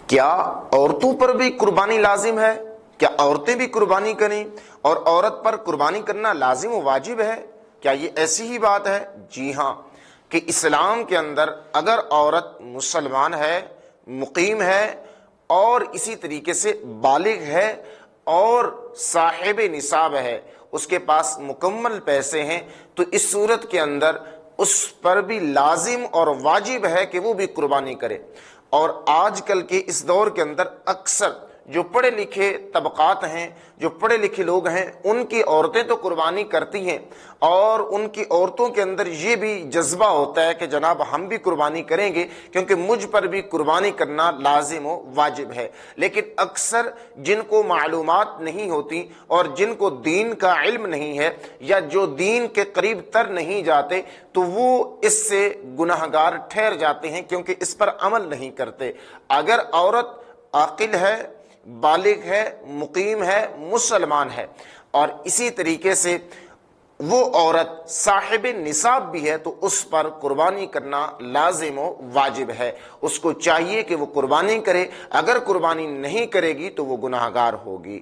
کیا عورتوں پر بھی قربانی لازم ہے؟ کیا عورتیں بھی قربانی کریں اور عورت پر قربانی کرنا لازم و واجب ہے؟ کیا یہ ایسی ہی بات ہے؟ جی ہاں، کہ اسلام کے اندر اگر عورت مسلمان ہے، مقیم ہے، اور اسی طریقے سے بالغ ہے اور صاحب نصاب ہے، اس کے پاس مکمل پیسے ہیں، تو اس صورت کے اندر اس پر بھی لازم اور واجب ہے کہ وہ بھی قربانی کرے۔ اور آج کل کے اس دور کے اندر اکثر جو پڑھے لکھے طبقات ہیں، جو پڑھے لکھے لوگ ہیں، ان کی عورتیں تو قربانی کرتی ہیں، اور ان کی عورتوں کے اندر یہ بھی جذبہ ہوتا ہے کہ جناب ہم بھی قربانی کریں گے کیونکہ مجھ پر بھی قربانی کرنا لازم و واجب ہے۔ لیکن اکثر جن کو معلومات نہیں ہوتی اور جن کو دین کا علم نہیں ہے، یا جو دین کے قریب تر نہیں جاتے، تو وہ اس سے گناہگار ٹھہر جاتے ہیں کیونکہ اس پر عمل نہیں کرتے۔ اگر عورت عاقل ہے، بالغ ہے، مقیم ہے، مسلمان ہے، اور اسی طریقے سے وہ عورت صاحب نصاب بھی ہے، تو اس پر قربانی کرنا لازم و واجب ہے۔ اس کو چاہیے کہ وہ قربانی کرے، اگر قربانی نہیں کرے گی تو وہ گناہگار ہوگی۔